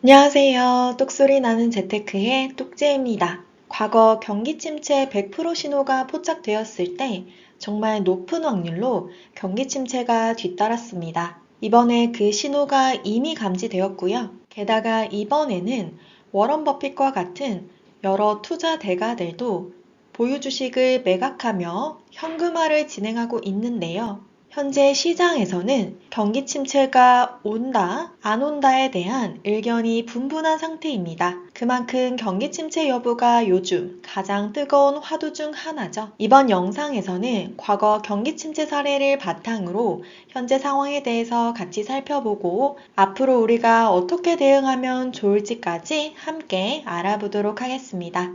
안녕하세요. 똑소리 나는 재테크의 똑재입니다. 과거 경기 침체 100% 신호가 포착되었을 때 정말 높은 확률로 경기 침체가 뒤따랐습니다. 이번에 그 신호가 이미 감지되었고요. 게다가 이번에는 워런 버핏과 같은 여러 투자 대가들도 보유 주식을 매각하며 현금화를 진행하고 있는데요. 현재 시장에서는 경기 침체가 온다, 안 온다에 대한 의견이 분분한 상태입니다. 그만큼 경기 침체 여부가 요즘 가장 뜨거운 화두 중 하나죠. 이번 영상에서는 과거 경기 침체 사례를 바탕으로 현재 상황에 대해서 같이 살펴보고 앞으로 우리가 어떻게 대응하면 좋을지까지 함께 알아보도록 하겠습니다.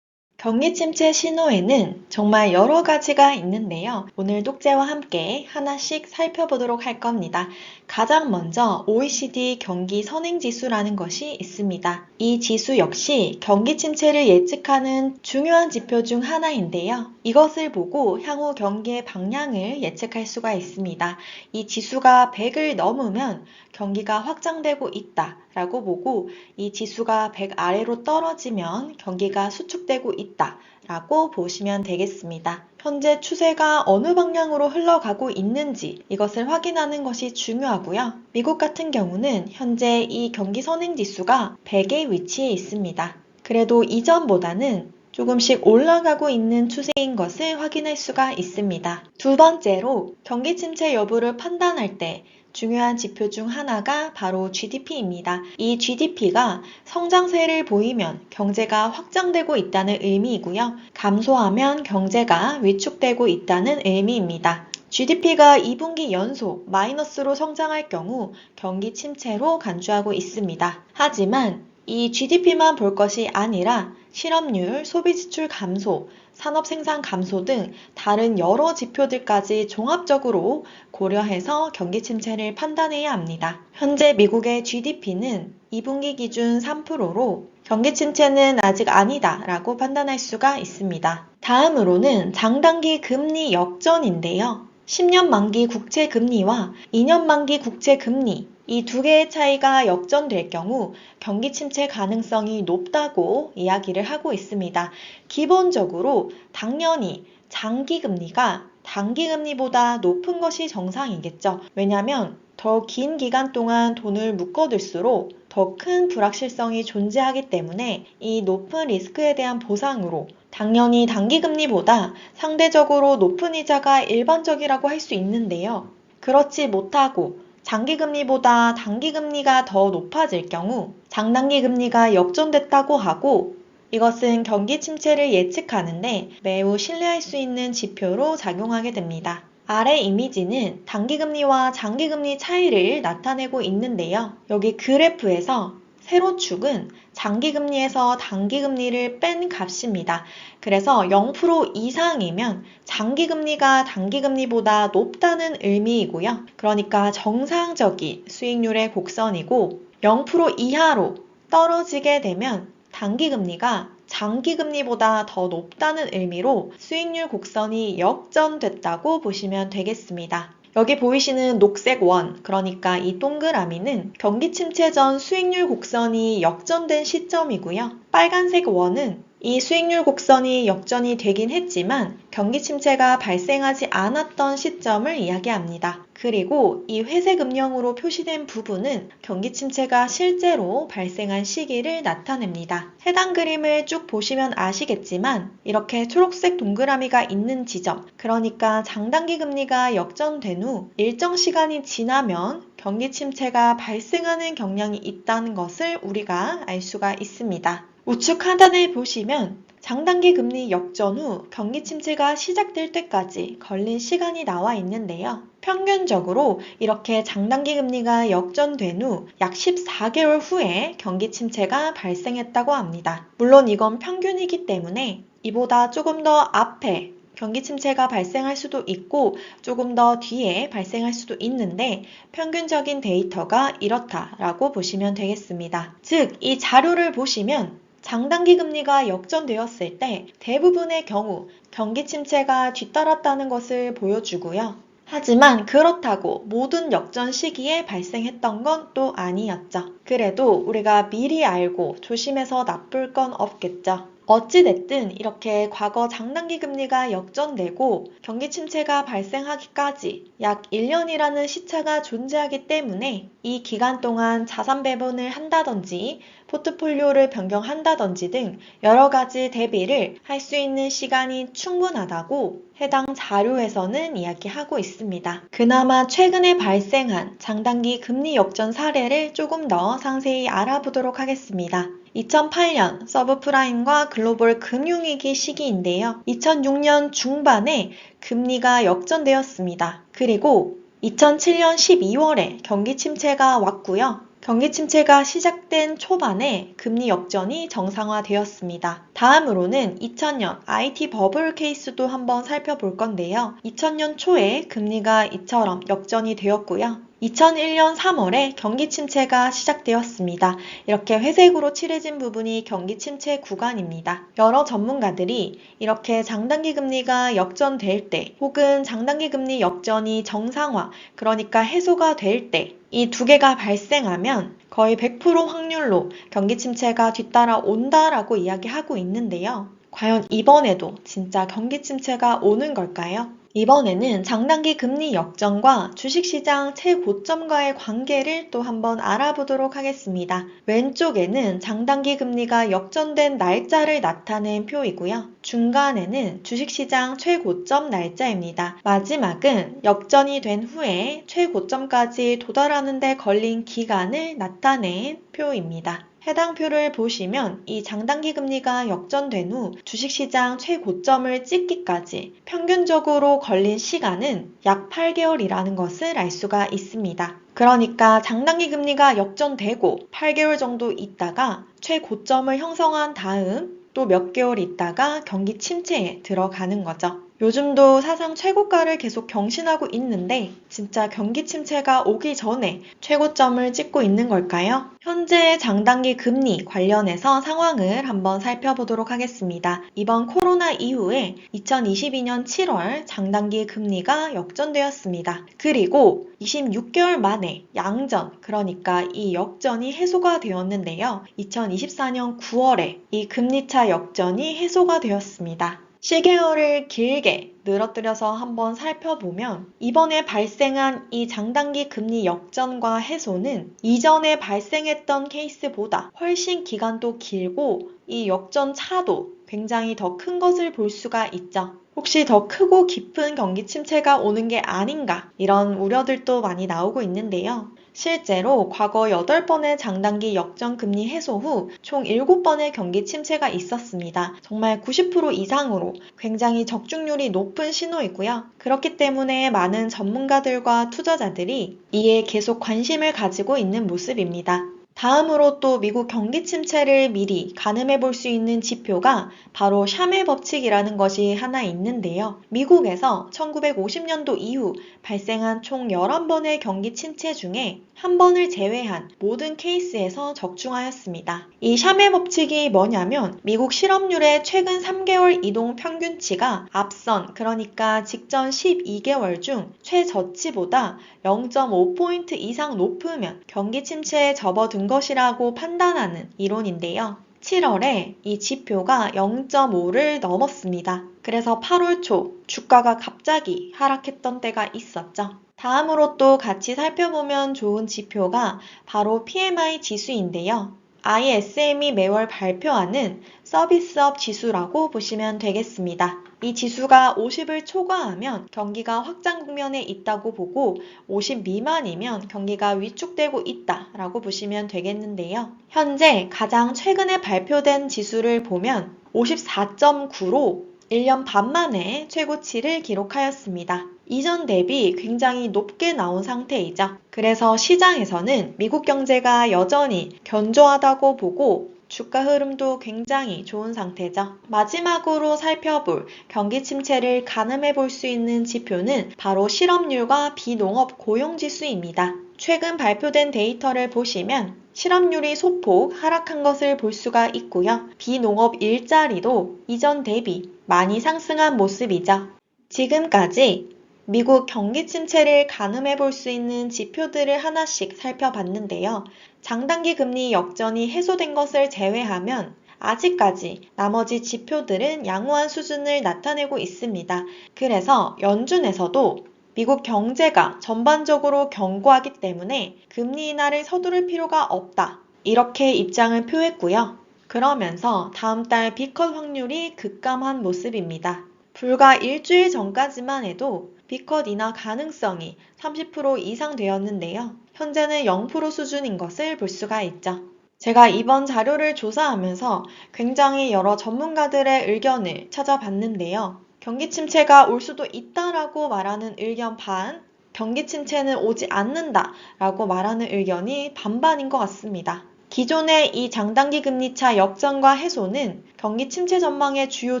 경기 침체 신호에는 정말 여러 가지가 있는데요. 오늘 똑재와 함께 하나씩 살펴보도록 할 겁니다. 가장 먼저 OECD 경기 선행지수라는 것이 있습니다. 이 지수 역시 경기 침체를 예측하는 중요한 지표 중 하나인데요. 이것을 보고 향후 경기의 방향을 예측할 수가 있습니다. 이 지수가 100을 넘으면 경기가 확장되고 있다 라고 보고 이 지수가 100 아래로 떨어지면 경기가 수축되고 있다 라고 보시면 되겠습니다. 현재 추세가 어느 방향으로 흘러가고 있는지 이것을 확인하는 것이 중요하고요. 미국 같은 경우는 현재 이 경기 선행지수가 100의 위치에 있습니다. 그래도 이전보다는 조금씩 올라가고 있는 추세인 것을 확인할 수가 있습니다. 두 번째로 경기 침체 여부를 판단할 때 중요한 지표 중 하나가 바로 GDP입니다. 이 GDP가 성장세를 보이면 경제가 확장되고 있다는 의미이고요. 감소하면 경제가 위축되고 있다는 의미입니다. GDP가 2분기 연속 마이너스로 성장할 경우 경기 침체로 간주하고 있습니다. 하지만 이 GDP만 볼 것이 아니라 실업률, 소비지출 감소, 산업생산 감소 등 다른 여러 지표들까지 종합적으로 고려해서 경기 침체를 판단해야 합니다. 현재 미국의 GDP는 2분기 기준 3%로 경기 침체는 아직 아니다 라고 판단할 수가 있습니다. 다음으로는 장단기 금리 역전인데요. 10년 만기 국채 금리와 2년 만기 국채 금리 이 두 개의 차이가 역전될 경우 경기 침체 가능성이 높다고 이야기를 하고 있습니다. 기본적으로 당연히 장기 금리가 단기 금리보다 높은 것이 정상이겠죠. 왜냐하면 더 긴 기간 동안 돈을 묶어둘수록 더 큰 불확실성이 존재하기 때문에 이 높은 리스크에 대한 보상으로 당연히 단기 금리보다 상대적으로 높은 이자가 일반적이라고 할 수 있는데요. 그렇지 못하고 장기 금리보다 단기 금리가 더 높아질 경우 장단기 금리가 역전됐다고 하고 이것은 경기 침체를 예측하는데 매우 신뢰할 수 있는 지표로 작용하게 됩니다. 아래 이미지는 단기금리와 장기금리 차이를 나타내고 있는데요. 여기 그래프에서 세로축은 장기금리에서 단기금리를 뺀 값입니다. 그래서 0% 이상이면 장기금리가 단기금리보다 높다는 의미이고요. 그러니까 정상적인 수익률의 곡선이고 0% 이하로 떨어지게 되면 단기금리가 장기금리보다 더 높다는 의미로 수익률 곡선이 역전됐다고 보시면 되겠습니다. 여기 보이시는 녹색 원, 그러니까 이 동그라미는 경기 침체 전 수익률 곡선이 역전된 시점이고요. 빨간색 원은 이 수익률 곡선이 역전이 되긴 했지만 경기 침체가 발생하지 않았던 시점을 이야기합니다. 그리고 이 회색 음영으로 표시된 부분은 경기 침체가 실제로 발생한 시기를 나타냅니다. 해당 그림을 쭉 보시면 아시겠지만 이렇게 초록색 동그라미가 있는 지점, 그러니까 장단기 금리가 역전된 후 일정 시간이 지나면 경기 침체가 발생하는 경향이 있다는 것을 우리가 알 수가 있습니다. 우측 하단에 보시면 장단기 금리 역전 후 경기 침체가 시작될 때까지 걸린 시간이 나와 있는데요. 평균적으로 이렇게 장단기 금리가 역전된 후 약 14개월 후에 경기 침체가 발생했다고 합니다. 물론 이건 평균이기 때문에 이보다 조금 더 앞에 경기 침체가 발생할 수도 있고 조금 더 뒤에 발생할 수도 있는데 평균적인 데이터가 이렇다라고 보시면 되겠습니다. 즉, 이 자료를 보시면 장단기 금리가 역전되었을 때 대부분의 경우 경기 침체가 뒤따랐다는 것을 보여주고요. 하지만 그렇다고 모든 역전 시기에 발생했던 건 또 아니었죠. 그래도 우리가 미리 알고 조심해서 나쁠 건 없겠죠. 어찌됐든 이렇게 과거 장단기 금리가 역전되고 경기 침체가 발생하기까지 약 1년이라는 시차가 존재하기 때문에 이 기간 동안 자산 배분을 한다든지 포트폴리오를 변경한다든지 등 여러 가지 대비를 할 수 있는 시간이 충분하다고 해당 자료에서는 이야기하고 있습니다. 그나마 최근에 발생한 장단기 금리 역전 사례를 조금 더 상세히 알아보도록 하겠습니다. 2008년 서브프라임과 글로벌 금융위기 시기인데요. 2006년 중반에 금리가 역전되었습니다. 그리고 2007년 12월에 경기 침체가 왔고요. 경기 침체가 시작된 초반에 금리 역전이 정상화되었습니다. 다음으로는 2000년 IT 버블 케이스도 한번 살펴볼 건데요. 2000년 초에 금리가 이처럼 역전이 되었고요. 2001년 3월에 경기 침체가 시작되었습니다. 이렇게 회색으로 칠해진 부분이 경기 침체 구간입니다. 여러 전문가들이 이렇게 장단기 금리가 역전될 때 혹은 장단기 금리 역전이 정상화, 그러니까 해소가 될 때 이 두 개가 발생하면 거의 100% 확률로 경기 침체가 뒤따라 온다라고 이야기하고 있는데요. 과연 이번에도 진짜 경기 침체가 오는 걸까요? 이번에는 장단기 금리 역전과 주식시장 최고점과의 관계를 또 한번 알아보도록 하겠습니다. 왼쪽에는 장단기 금리가 역전된 날짜를 나타낸 표이고요. 중간에는 주식시장 최고점 날짜입니다. 마지막은 역전이 된 후에 최고점까지 도달하는 데 걸린 기간을 나타낸 표입니다. 해당 표를 보시면 이 장단기 금리가 역전된 후 주식시장 최고점을 찍기까지 평균적으로 걸린 시간은 약 8개월이라는 것을 알 수가 있습니다. 그러니까 장단기 금리가 역전되고 8개월 정도 있다가 최고점을 형성한 다음 또 몇 개월 있다가 경기 침체에 들어가는 거죠. 요즘도 사상 최고가를 계속 경신하고 있는데 진짜 경기 침체가 오기 전에 최고점을 찍고 있는 걸까요? 현재의 장단기 금리 관련해서 상황을 한번 살펴보도록 하겠습니다. 이번 코로나 이후에 2022년 7월 장단기 금리가 역전되었습니다. 그리고 26개월 만에 양전, 그러니까 이 역전이 해소가 되었는데요. 2024년 9월에 이 금리차 역전이 해소가 되었습니다. 시계열을 길게 늘어뜨려서 한번 살펴보면 이번에 발생한 이 장단기 금리 역전과 해소는 이전에 발생했던 케이스보다 훨씬 기간도 길고 이 역전 차도 굉장히 더 큰 것을 볼 수가 있죠. 혹시 더 크고 깊은 경기 침체가 오는 게 아닌가 이런 우려들도 많이 나오고 있는데요. 실제로 과거 8번의 장단기 역전 금리 해소 후 총 7번의 경기 침체가 있었습니다. 정말 90% 이상으로 굉장히 적중률이 높은 신호이고요. 그렇기 때문에 많은 전문가들과 투자자들이 이에 계속 관심을 가지고 있는 모습입니다. 다음으로 또 미국 경기 침체를 미리 가늠해 볼 수 있는 지표가 바로 샤멜 법칙이라는 것이 하나 있는데요. 미국에서 1950년도 이후 발생한 총 11번의 경기 침체 중에 한 번을 제외한 모든 케이스에서 적중하였습니다. 이 샤멜 법칙이 뭐냐면 미국 실업률의 최근 3개월 이동 평균치가 앞선, 그러니까 직전 12개월 중 최저치보다 0.5포인트 이상 높으면 경기 침체에 접어든 것이라고 판단하는 이론인데요. 7월에 이 지표가 0.5를 넘었습니다. 그래서 8월 초 주가가 갑자기 하락했던 때가 있었죠. 다음으로 또 같이 살펴보면 좋은 지표가 바로 PMI 지수인데요. ISM이 매월 발표하는 서비스업 지수라고 보시면 되겠습니다. 이 지수가 50을 초과하면 경기가 확장 국면에 있다고 보고 50 미만이면 경기가 위축되고 있다라고 보시면 되겠는데요. 현재 가장 최근에 발표된 지수를 보면 54.9로 1년 반 만에 최고치를 기록하였습니다. 이전 대비 굉장히 높게 나온 상태이죠. 그래서 시장에서는 미국 경제가 여전히 견조하다고 보고 주가 흐름도 굉장히 좋은 상태죠. 마지막으로 살펴볼 경기 침체를 가늠해 볼 수 있는 지표는 바로 실업률과 비농업 고용지수입니다. 최근 발표된 데이터를 보시면 실업률이 소폭 하락한 것을 볼 수가 있고요. 비농업 일자리도 이전 대비 많이 상승한 모습이죠. 지금까지 미국 경기 침체를 가늠해 볼 수 있는 지표들을 하나씩 살펴봤는데요. 장단기 금리 역전이 해소된 것을 제외하면 아직까지 나머지 지표들은 양호한 수준을 나타내고 있습니다. 그래서 연준에서도 미국 경제가 전반적으로 견고하기 때문에 금리 인하를 서두를 필요가 없다. 이렇게 입장을 표했고요. 그러면서 다음 달 B컷 확률이 급감한 모습입니다. 불과 일주일 전까지만 해도 B컷 인하 가능성이 30% 이상 되었는데요. 현재는 0% 수준인 것을 볼 수가 있죠. 제가 이번 자료를 조사하면서 굉장히 여러 전문가들의 의견을 찾아봤는데요. 경기 침체가 올 수도 있다라고 말하는 의견 반, 경기 침체는 오지 않는다라고 말하는 의견이 반반인 것 같습니다. 기존의 이 장단기 금리 차 역전과 해소는 경기 침체 전망의 주요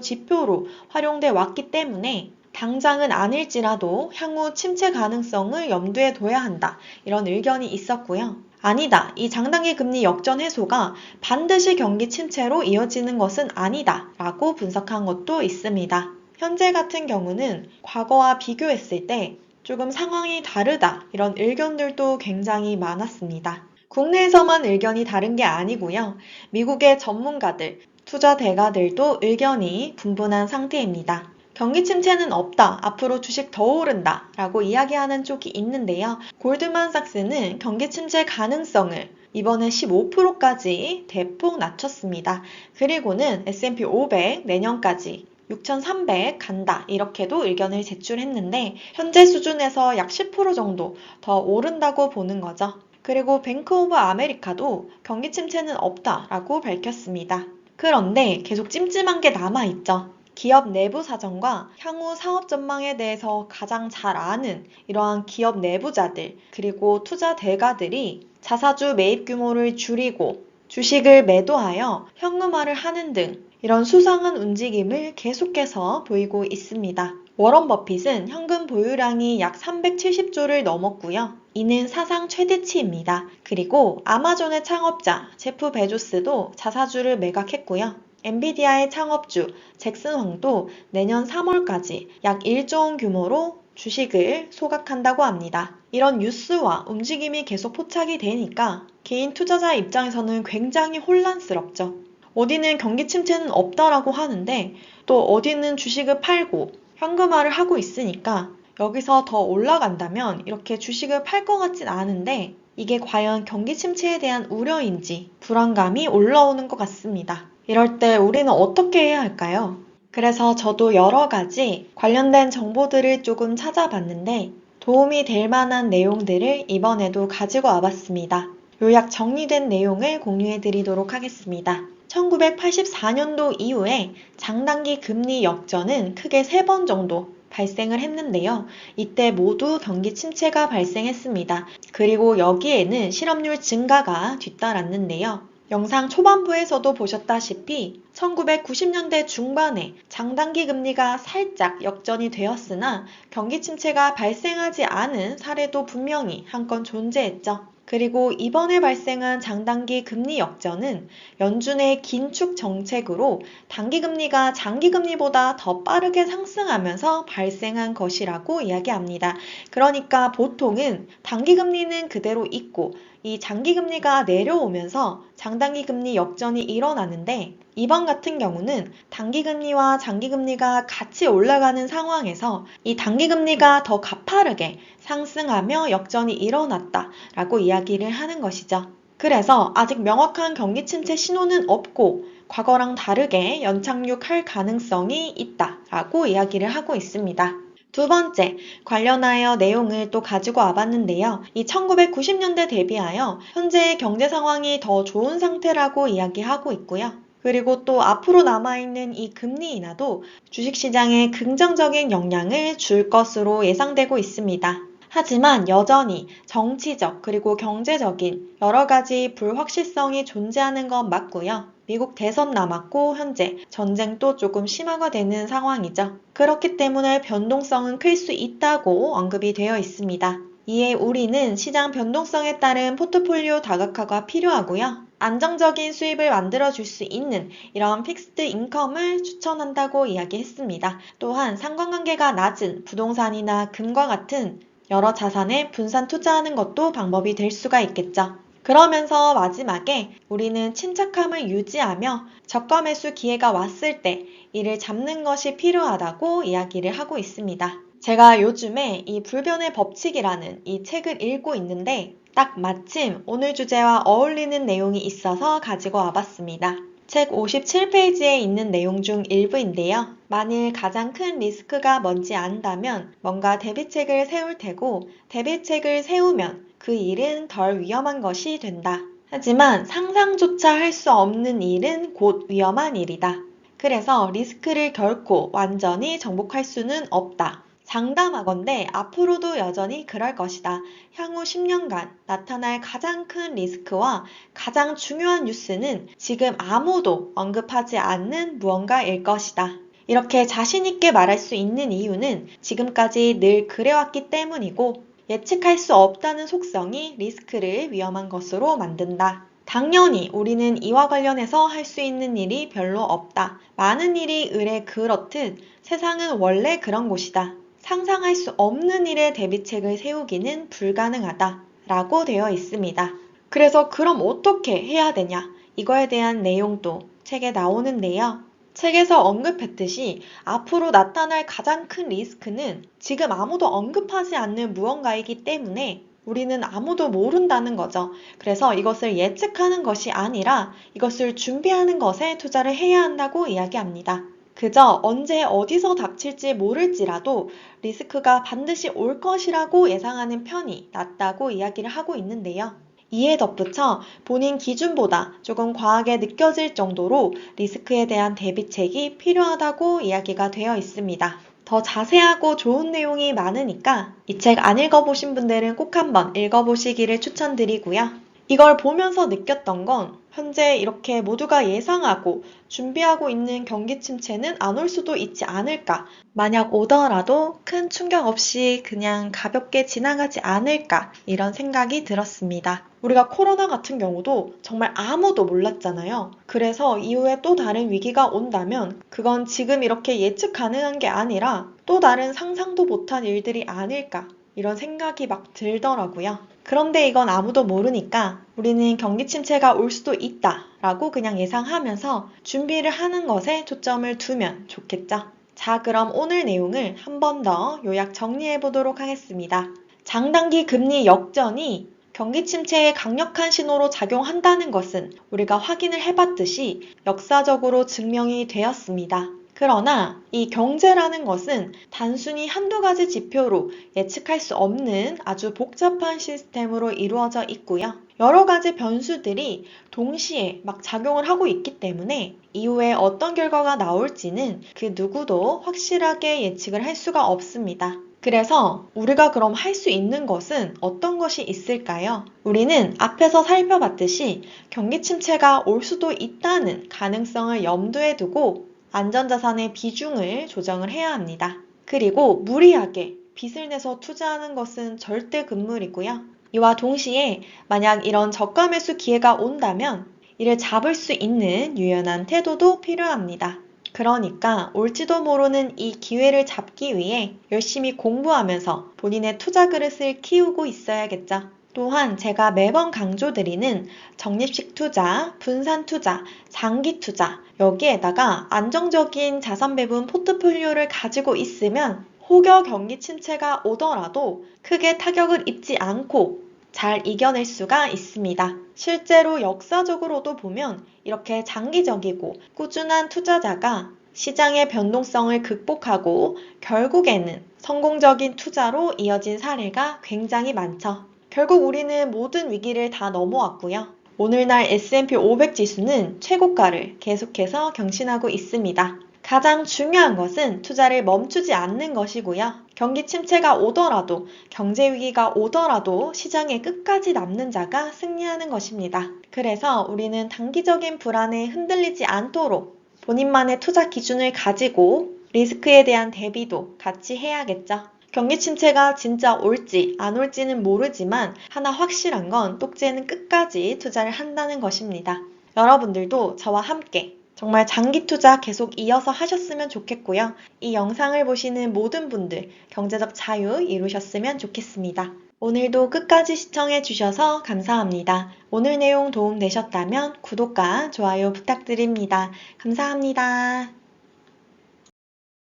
지표로 활용돼 왔기 때문에 당장은 아닐지라도 향후 침체 가능성을 염두에 둬야 한다. 이런 의견이 있었고요. 아니다. 이 장단기 금리 역전 해소가 반드시 경기 침체로 이어지는 것은 아니다. 라고 분석한 것도 있습니다. 현재 같은 경우는 과거와 비교했을 때 조금 상황이 다르다. 이런 의견들도 굉장히 많았습니다. 국내에서만 의견이 다른 게 아니고요. 미국의 전문가들, 투자 대가들도 의견이 분분한 상태입니다. 경기 침체는 없다. 앞으로 주식 더 오른다. 라고 이야기하는 쪽이 있는데요. 골드만삭스는 경기 침체 가능성을 이번에 15%까지 대폭 낮췄습니다. 그리고는 S&P 500 내년까지 6,300 간다. 이렇게도 의견을 제출했는데 현재 수준에서 약 10% 정도 더 오른다고 보는 거죠. 그리고 뱅크 오브 아메리카도 경기 침체는 없다라고 밝혔습니다. 그런데 계속 찜찜한 게 남아있죠. 기업 내부 사정과 향후 사업 전망에 대해서 가장 잘 아는 이러한 기업 내부자들 그리고 투자 대가들이 자사주 매입 규모를 줄이고 주식을 매도하여 현금화를 하는 등 이런 수상한 움직임을 계속해서 보이고 있습니다. 워런 버핏은 현금 보유량이 약 370조를 넘었고요. 이는 사상 최대치입니다. 그리고 아마존의 창업자 제프 베조스도 자사주를 매각했고요. 엔비디아의 창업주 잭슨 황도 내년 3월까지 약 1조 원 규모로 주식을 소각한다고 합니다. 이런 뉴스와 움직임이 계속 포착이 되니까 개인 투자자 입장에서는 굉장히 혼란스럽죠. 어디는 경기 침체는 없다라고 하는데 또 어디는 주식을 팔고 현금화를 하고 있으니까 여기서 더 올라간다면 이렇게 주식을 팔 것 같진 않은데 이게 과연 경기 침체에 대한 우려인지 불안감이 올라오는 것 같습니다. 이럴 때 우리는 어떻게 해야 할까요? 그래서 저도 여러 가지 관련된 정보들을 조금 찾아봤는데 도움이 될 만한 내용들을 이번에도 가지고 와봤습니다. 요약 정리된 내용을 공유해 드리도록 하겠습니다. 1984년도 이후에 장단기 금리 역전은 크게 3번 정도 발생을 했는데요. 이때 모두 경기 침체가 발생했습니다. 그리고 여기에는 실업률 증가가 뒤따랐는데요. 영상 초반부에서도 보셨다시피 1990년대 중반에 장단기 금리가 살짝 역전이 되었으나 경기 침체가 발생하지 않은 사례도 분명히 한 건 존재했죠. 그리고 이번에 발생한 장단기 금리 역전은 연준의 긴축 정책으로 단기금리가 장기금리보다 더 빠르게 상승하면서 발생한 것이라고 이야기합니다. 그러니까 보통은 단기금리는 그대로 있고 이 장기금리가 내려오면서 장단기금리 역전이 일어나는데 이번 같은 경우는 단기금리와 장기금리가 같이 올라가는 상황에서 이 단기금리가 더 가파르게 상승하며 역전이 일어났다라고 이야기를 하는 것이죠. 그래서 아직 명확한 경기 침체 신호는 없고 과거랑 다르게 연착륙할 가능성이 있다라고 이야기를 하고 있습니다. 두 번째, 관련하여 내용을 또 가지고 와봤는데요. 이 1990년대 대비하여 현재의 경제 상황이 더 좋은 상태라고 이야기하고 있고요. 그리고 또 앞으로 남아있는 이 금리 인하도 주식시장에 긍정적인 영향을 줄 것으로 예상되고 있습니다. 하지만 여전히 정치적 그리고 경제적인 여러 가지 불확실성이 존재하는 건 맞고요. 미국 대선 남았고 현재 전쟁도 조금 심화가 되는 상황이죠. 그렇기 때문에 변동성은 클 수 있다고 언급이 되어 있습니다. 이에 우리는 시장 변동성에 따른 포트폴리오 다각화가 필요하고요. 안정적인 수입을 만들어줄 수 있는 이런 픽스드 인컴을 추천한다고 이야기했습니다. 또한 상관관계가 낮은 부동산이나 금과 같은 여러 자산에 분산 투자하는 것도 방법이 될 수가 있겠죠. 그러면서 마지막에 우리는 침착함을 유지하며 저가 매수 기회가 왔을 때 이를 잡는 것이 필요하다고 이야기를 하고 있습니다. 제가 요즘에 이 불변의 법칙이라는 이 책을 읽고 있는데 딱 마침 오늘 주제와 어울리는 내용이 있어서 가지고 와봤습니다. 책 57페이지에 있는 내용 중 일부인데요. 만일 가장 큰 리스크가 뭔지 안다면 뭔가 대비책을 세울 테고 대비책을 세우면 그 일은 덜 위험한 것이 된다. 하지만 상상조차 할 수 없는 일은 곧 위험한 일이다. 그래서 리스크를 결코 완전히 정복할 수는 없다. 장담하건대 앞으로도 여전히 그럴 것이다. 향후 10년간 나타날 가장 큰 리스크와 가장 중요한 뉴스는 지금 아무도 언급하지 않는 무언가일 것이다. 이렇게 자신있게 말할 수 있는 이유는 지금까지 늘 그래왔기 때문이고 예측할 수 없다는 속성이 리스크를 위험한 것으로 만든다. 당연히 우리는 이와 관련해서 할 수 있는 일이 별로 없다. 많은 일이 을에 그렇듯 세상은 원래 그런 곳이다. 상상할 수 없는 일에 대비책을 세우기는 불가능하다 라고 되어 있습니다. 그래서 그럼 어떻게 해야 되냐? 이거에 대한 내용도 책에 나오는데요. 책에서 언급했듯이 앞으로 나타날 가장 큰 리스크는 지금 아무도 언급하지 않는 무언가이기 때문에 우리는 아무도 모른다는 거죠. 그래서 이것을 예측하는 것이 아니라 이것을 준비하는 것에 투자를 해야 한다고 이야기합니다. 그저 언제 어디서 닥칠지 모를지라도 리스크가 반드시 올 것이라고 예상하는 편이 낫다고 이야기를 하고 있는데요. 이에 덧붙여 본인 기준보다 조금 과하게 느껴질 정도로 리스크에 대한 대비책이 필요하다고 이야기가 되어 있습니다. 더 자세하고 좋은 내용이 많으니까 이 책 안 읽어보신 분들은 꼭 한번 읽어보시기를 추천드리고요. 이걸 보면서 느꼈던 건 현재 이렇게 모두가 예상하고 준비하고 있는 경기 침체는 안 올 수도 있지 않을까. 만약 오더라도 큰 충격 없이 그냥 가볍게 지나가지 않을까. 이런 생각이 들었습니다. 우리가 코로나 같은 경우도 정말 아무도 몰랐잖아요. 그래서 이후에 또 다른 위기가 온다면 그건 지금 이렇게 예측 가능한 게 아니라 또 다른 상상도 못한 일들이 아닐까. 이런 생각이 막 들더라고요. 그런데 이건 아무도 모르니까 우리는 경기 침체가 올 수도 있다 라고 그냥 예상하면서 준비를 하는 것에 초점을 두면 좋겠죠. 자, 그럼 오늘 내용을 한 번 더 요약 정리해 보도록 하겠습니다. 장단기 금리 역전이 경기 침체에 강력한 신호로 작용한다는 것은 우리가 확인을 해봤듯이 역사적으로 증명이 되었습니다. 그러나 이 경제라는 것은 단순히 한두 가지 지표로 예측할 수 없는 아주 복잡한 시스템으로 이루어져 있고요. 여러 가지 변수들이 동시에 막 작용을 하고 있기 때문에 이후에 어떤 결과가 나올지는 그 누구도 확실하게 예측을 할 수가 없습니다. 그래서 우리가 그럼 할 수 있는 것은 어떤 것이 있을까요? 우리는 앞에서 살펴봤듯이 경기 침체가 올 수도 있다는 가능성을 염두에 두고 안전자산의 비중을 조정을 해야 합니다. 그리고 무리하게 빚을 내서 투자하는 것은 절대 금물이고요. 이와 동시에 만약 이런 저가 매수 기회가 온다면 이를 잡을 수 있는 유연한 태도도 필요합니다. 그러니까 올지도 모르는 이 기회를 잡기 위해 열심히 공부하면서 본인의 투자 그릇을 키우고 있어야겠죠. 또한 제가 매번 강조드리는 적립식 투자, 분산 투자, 장기 투자, 여기에다가 안정적인 자산 배분 포트폴리오를 가지고 있으면 혹여 경기 침체가 오더라도 크게 타격을 입지 않고 잘 이겨낼 수가 있습니다. 실제로 역사적으로도 보면 이렇게 장기적이고 꾸준한 투자자가 시장의 변동성을 극복하고 결국에는 성공적인 투자로 이어진 사례가 굉장히 많죠. 결국 우리는 모든 위기를 다 넘어왔고요. 오늘날 S&P 500 지수는 최고가를 계속해서 경신하고 있습니다. 가장 중요한 것은 투자를 멈추지 않는 것이고요. 경기 침체가 오더라도 경제 위기가 오더라도 시장에 끝까지 남는 자가 승리하는 것입니다. 그래서 우리는 단기적인 불안에 흔들리지 않도록 본인만의 투자 기준을 가지고 리스크에 대한 대비도 같이 해야겠죠. 경기 침체가 진짜 올지 안 올지는 모르지만 하나 확실한 건 똑지에는 끝까지 투자를 한다는 것입니다. 여러분들도 저와 함께 정말 장기 투자 계속 이어서 하셨으면 좋겠고요. 이 영상을 보시는 모든 분들 경제적 자유 이루셨으면 좋겠습니다. 오늘도 끝까지 시청해 주셔서 감사합니다. 오늘 내용 도움 되셨다면 구독과 좋아요 부탁드립니다. 감사합니다.